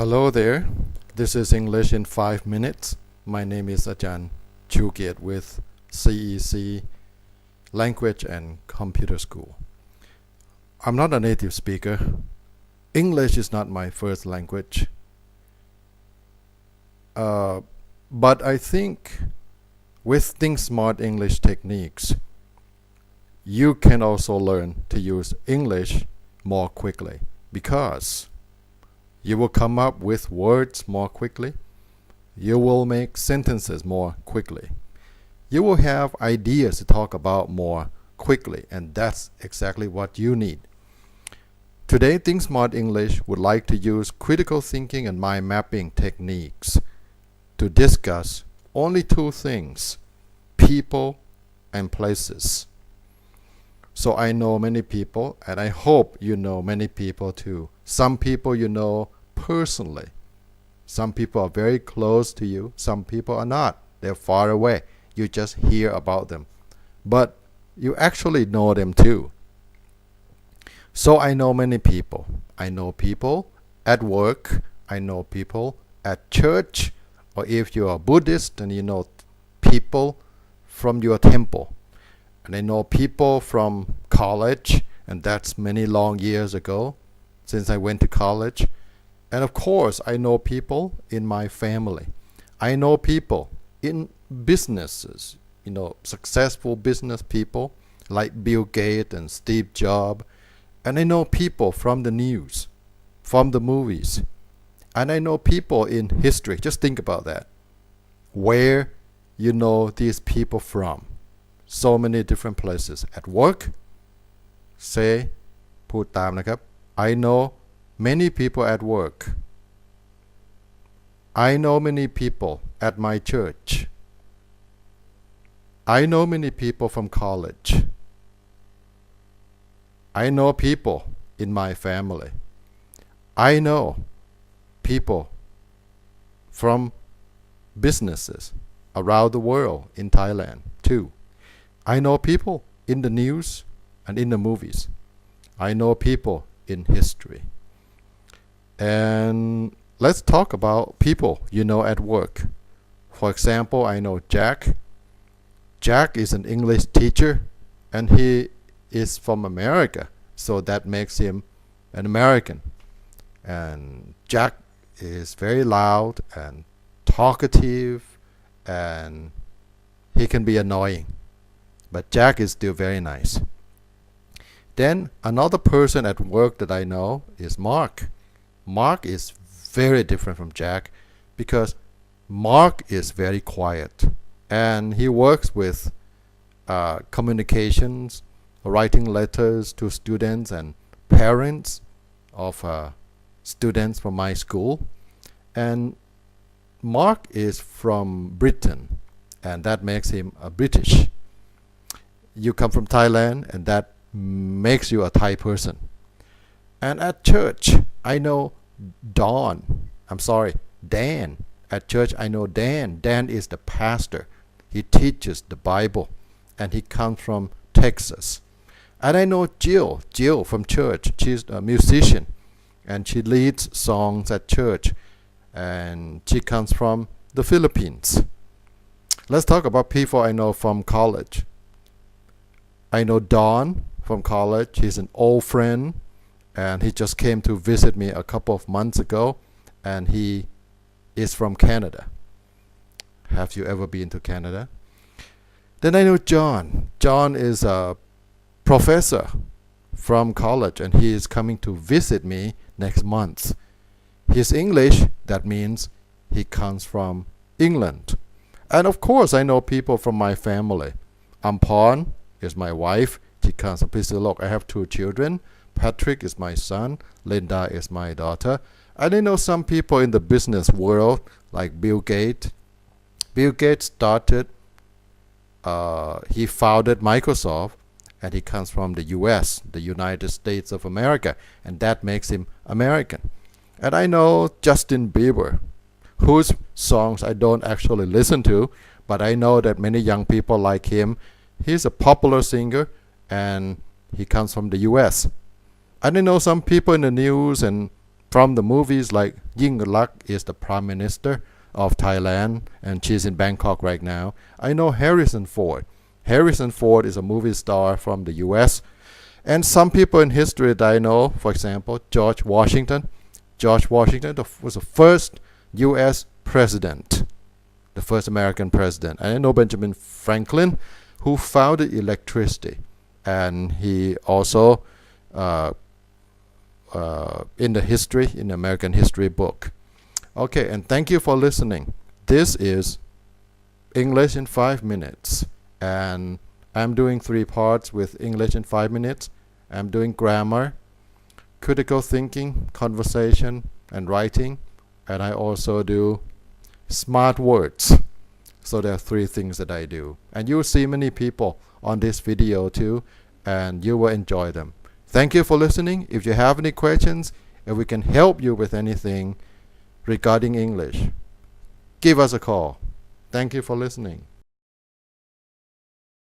Hello there. This is English in 5 minutes. My name is Ajahn Chukiet with CEC Language and Computer School. I'm not a native speaker. English is not my first language. But I think with Think Smart English techniques, you can also learn to use English more quickly because you will come up with words more quickly. You will make sentences more quickly. You will have ideas to talk about more quickly, and that's exactly what you need. Today, Think Smart English would like to use critical thinking and mind mapping techniques to discuss only two things: people and places. So I know many people, and I hope you know many people too. Some people you know personally. Some people are very close to you. Some people are not. They're far away. You just hear about them. But you actually know them too. So I know many people. I know people at work. I know people at church. Or if you're a Buddhist, then you know people from your temple. And I know people from college, and that's many long years ago since I went to college. And of course, I know people in my family. I know people in businesses, successful business people like Bill Gates and Steve Jobs. And I know people from the news, from the movies. And I know people in history. Just think about that. Where you know these people from. So many different places. At work, say พูดตามนะครับ I know many people at work. I know many people at my church. I know many people from college. I know people in my family. I know people from businesses around the world in Thailand too. I know people in the news and in the movies. I know people in history. And let's talk about people you know at work. For example, I know Jack. Jack is an English teacher and he is from America, so that makes him an American. And Jack is very loud and talkative and he can be annoying. But Jack is still very nice. Then another person at work that I know is Mark. Mark is very different from Jack because Mark is very quiet and he works with communications, writing letters to students and parents of students from my school. And Mark is from Britain, and that makes him a British. You come from Thailand, and that makes you a Thai person. And at church, I know Dan. At church, I know Dan. Dan is the pastor. He teaches the Bible, and he comes from Texas. And I know Jill from church. She's a musician, and she leads songs at church, and she comes from the Philippines. Let's talk about people I know from college. I know Don from college. He's an old friend, and he just came to visit me a couple of months ago, and he is from Canada. Have you ever been to Canada? Then I know John. John is a professor from college, and he is coming to visit me next month. His English, that means he comes from England. And of course, I know people from my family. Ampon is my wife. She comes from Pisilok. I have 2 children. Patrick is my son. Linda is my daughter. And I know some people in the business world, like Bill Gates. Bill Gates he founded Microsoft, and he comes from the US, the United States of America, and that makes him American. And I know Justin Bieber, whose songs I don't actually listen to, but I know that many young people like him. He's a popular singer, and he comes from the US. And I know some people in the news and from the movies like Yingluck is the Prime Minister of Thailand and she's in Bangkok right now. I know Harrison Ford. Harrison Ford is a movie star from the US. And some people in history that I know, for example, George Washington. George Washington was the first US president, the first American president. And I know Benjamin Franklin, who founded electricity. And he also, in the American history book. Okay, and thank you for listening. This is English in 5 minutes. And I'm doing 3 parts with English in 5 minutes. I'm doing grammar, critical thinking, conversation, and writing. And I also do smart words. So there are 3 things that I do. And you'll see many people on this video too, and you will enjoy them. Thank you for listening. If you have any questions, if we can help you with anything regarding English, give us a call. Thank you for listening.